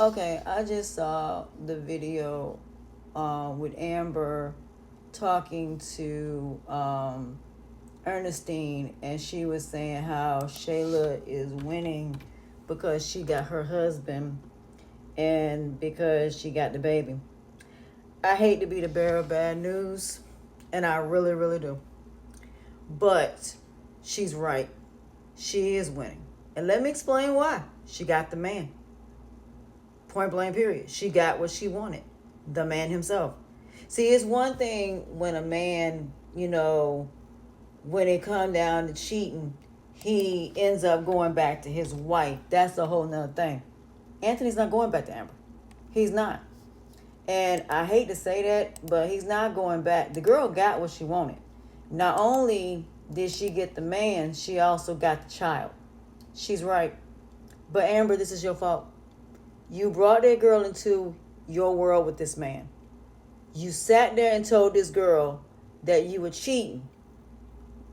Okay, I just saw the video with Amber talking to Ernestine, and she was saying how Shayla is winning because she got her husband and because she got the baby. I hate to be the bearer of bad news, and I really, really do. But she's right. She is winning. And let me explain why. She got the man. Point blank, period. She got what she wanted. The man himself. See, it's one thing when a man, when it come down to cheating, he ends up going back to his wife. That's a whole nother thing. Anthony's not going back to Amber. He's not. And I hate to say that, but he's not going back. The girl got what she wanted. Not only did she get the man, she also got the child. She's right. But Amber, this is your fault. You brought that girl into your world with this man. You sat there and told this girl that you were cheating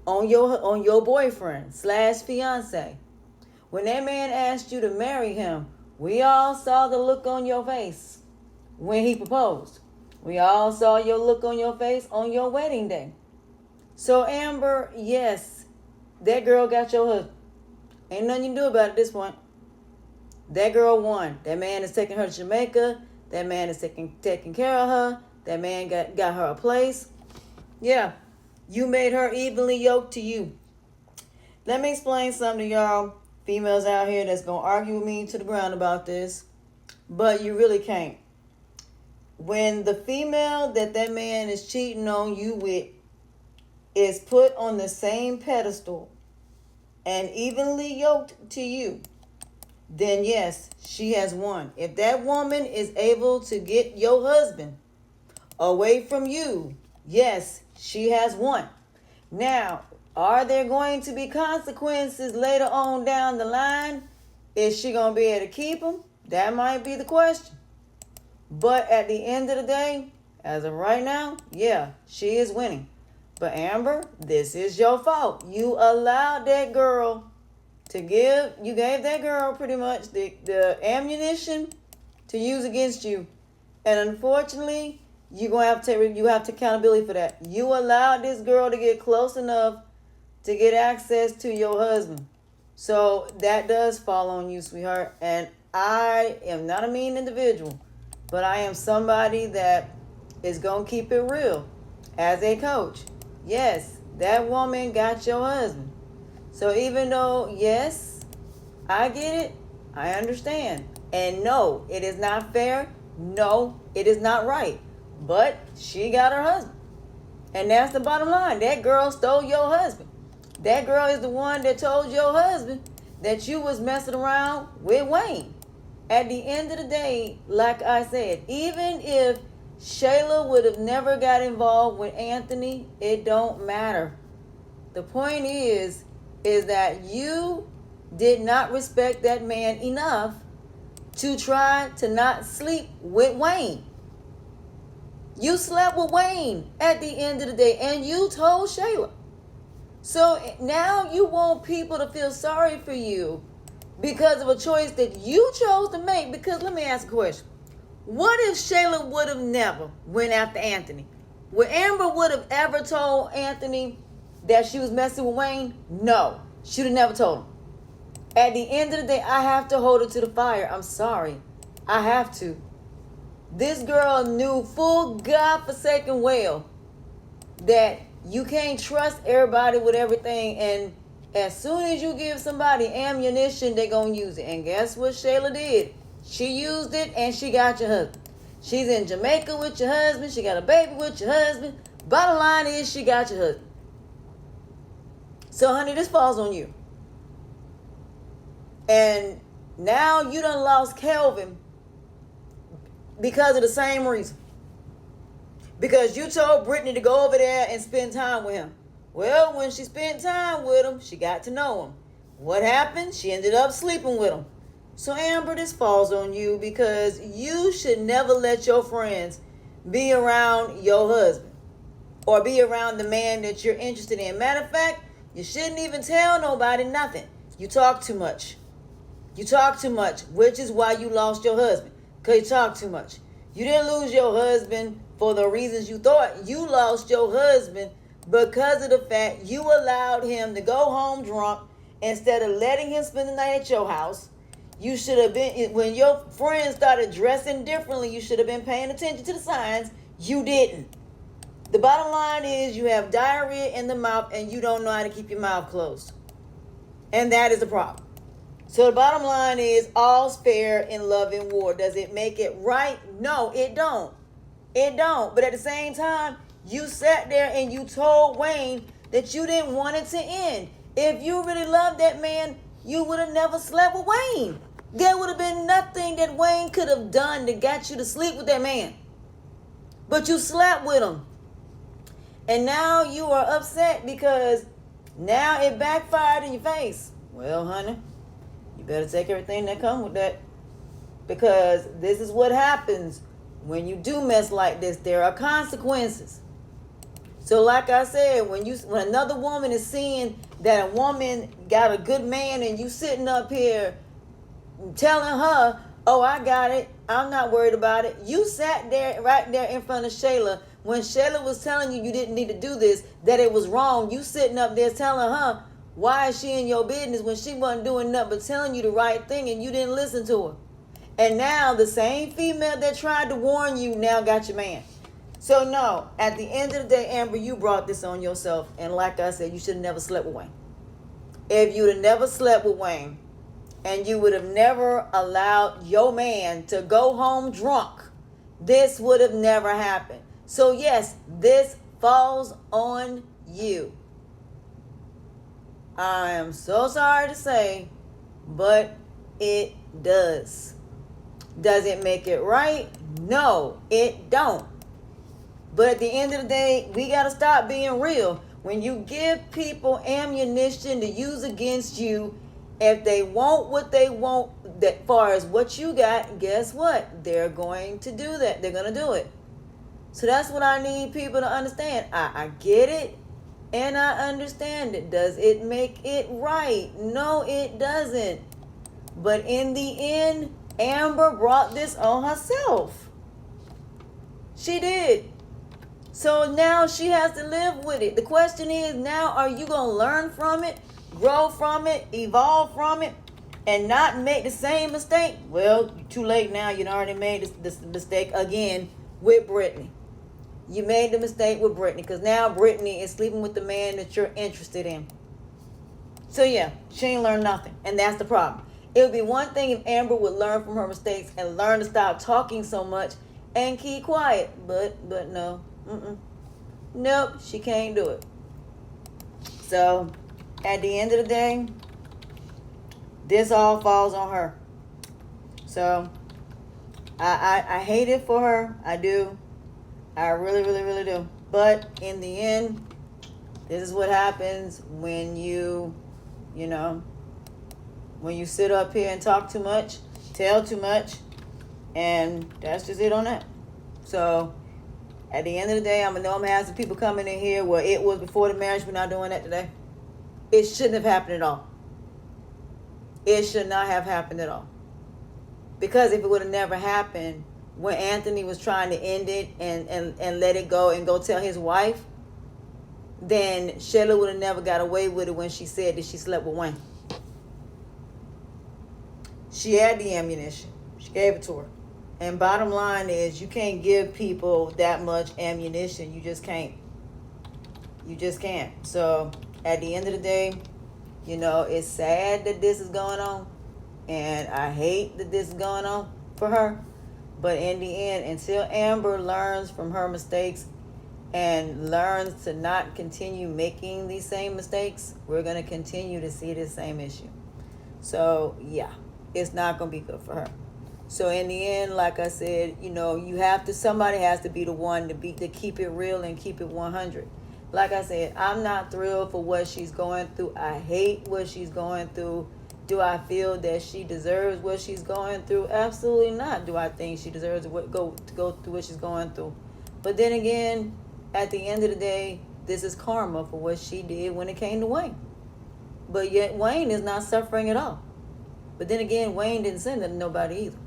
on your boyfriend / fiance. When that man asked you to marry him, we all saw the look on your face when he proposed. We all saw your look on your face on your wedding day. So Amber, yes, that girl got your husband. Ain't nothing you can do about it at this point. That girl won. That man is taking her to Jamaica. That man is taking care of her. That man got her a place. Yeah, you made her evenly yoked to you. Let me explain something to y'all females out here that's going to argue with me to the ground about this. But you really can't. When the female that man is cheating on you with is put on the same pedestal and evenly yoked to you, then yes, she has won. If that woman is able to get your husband away from you, yes, she has won. Now, are there going to be consequences later on down the line? Is she going to be able to keep them? That might be the question. But at the end of the day, as of right now, yeah, she is winning. But Amber, this is your fault. You allowed that girl you gave that girl pretty much the ammunition to use against you. And unfortunately, you have to take accountability for that. You allowed this girl to get close enough to get access to your husband. So that does fall on you, sweetheart. And I am not a mean individual, but I am somebody that is going to keep it real as a coach. Yes, that woman got your husband. So even though, yes, I get it, I understand. And no, it is not fair. No, it is not right. But she got her husband. And that's the bottom line. That girl stole your husband. That girl is the one that told your husband that you was messing around with Wayne. At the end of the day, like I said, even if Shayla would have never got involved with Anthony, it don't matter. The point is that you did not respect that man enough to try to not sleep with Wayne. You slept with Wayne at the end of the day, and you told Shayla. So now you want people to feel sorry for you because of a choice that you chose to make. Because let me ask a question. What if Shayla would have never went after Anthony? Would Amber would have ever told Anthony that she was messing with Wayne? No. She would have never told him. At the end of the day, I have to hold her to the fire. I'm sorry. I have to. This girl knew full godforsaken well that you can't trust everybody with everything. And as soon as you give somebody ammunition, they're going to use it. And guess what Shayla did? She used it and she got your husband. She's in Jamaica with your husband. She got a baby with your husband. Bottom line is she got your husband. So, honey, this falls on you. And now you done lost Kelvin because of the same reason. Because you told Brittany to go over there and spend time with him. Well, when she spent time with him, she got to know him. What happened? She ended up sleeping with him. So, Amber, this falls on you because you should never let your friends be around your husband or be around the man that you're interested in. Matter of fact, you shouldn't even tell nobody nothing. You talk too much. You talk too much, which is why you lost your husband. because you talk too much. You didn't lose your husband for the reasons you thought. You lost your husband because of the fact you allowed him to go home drunk instead of letting him spend the night at your house. You should have been, when your friends started dressing differently, you should have been paying attention to the signs. You didn't. The bottom line is you have diarrhea in the mouth and you don't know how to keep your mouth closed. And that is the problem. So the bottom line is all's fair in love and war. Does it make it right? No, it don't. It don't. But at the same time, you sat there and you told Wayne that you didn't want it to end. If you really loved that man, you would have never slept with Wayne. There would have been nothing that Wayne could have done that got you to sleep with that man. But you slept with him. And now you are upset because now it backfired in your face. Well, honey, you better take everything that comes with that. Because this is what happens when you do mess like this. There are consequences. So like I said, when another woman is seeing that a woman got a good man and you sitting up here telling her, oh, I got it, I'm not worried about it. You sat there right there in front of Shayla when Shayla was telling you didn't need to do this, that it was wrong. You sitting up there telling her, why is she in your business when she wasn't doing nothing but telling you the right thing and you didn't listen to her? And now the same female that tried to warn you now got your man. So no, at the end of the day, Amber, you brought this on yourself. And like I said, you should have never slept with Wayne. If you'd have never slept with Wayne and you would have never allowed your man to go home drunk, this would have never happened. So yes, this falls on you. I am so sorry to say, but it does. Does it make it right? No, it don't. But at the end of the day, we got to stop being real. When you give people ammunition to use against you, if they want what they want, that far as what you got, guess what? They're going to do that. They're going to do it. So that's what I need people to understand. I get it and I understand it. Does it make it right? No, it doesn't. But in the end, Amber brought this on herself. She did. So now she has to live with it. The question is now, are you going to learn from it, grow from it, evolve from it, and not make the same mistake? Well, too late now. You already made this mistake again with Brittany. You made the mistake with Brittany because now Brittany is sleeping with the man that you're interested in. So yeah, she ain't learned nothing. And that's the problem. It would be one thing if Amber would learn from her mistakes and learn to stop talking so much and keep quiet. But no. Nope, she can't do it. So at the end of the day, this all falls on her. So I hate it for her. I do. I really, really, really do. But in the end, this is what happens when when you sit up here and talk too much, tell too much, and that's just it on that. So at the end of the day, I'm going to have some people coming in here where it was before the marriage. We're not doing that today. It shouldn't have happened at all. It should not have happened at all. Because if it would have never happened, when Anthony was trying to end it and let it go and go tell his wife, then Shayla would have never got away with it when she said that she slept with Wayne. She had the ammunition. She gave it to her. And bottom line is, you can't give people that much ammunition. You just can't. You just can't. So at the end of the day, it's sad that this is going on. And I hate that this is going on for her. But in the end, until Amber learns from her mistakes and learns to not continue making these same mistakes, we're going to continue to see this same issue. So yeah, it's not going to be good for her. So in the end, like I said, somebody has to be the one to keep it real and keep it 100. Like I said, I'm not thrilled for what she's going through. I hate what she's going through. Do I feel that she deserves what she's going through? Absolutely not. Do I think she deserves to go through what she's going through? But then again, at the end of the day, this is karma for what she did when it came to Wayne. But yet Wayne is not suffering at all. But then again, Wayne didn't send it to nobody either.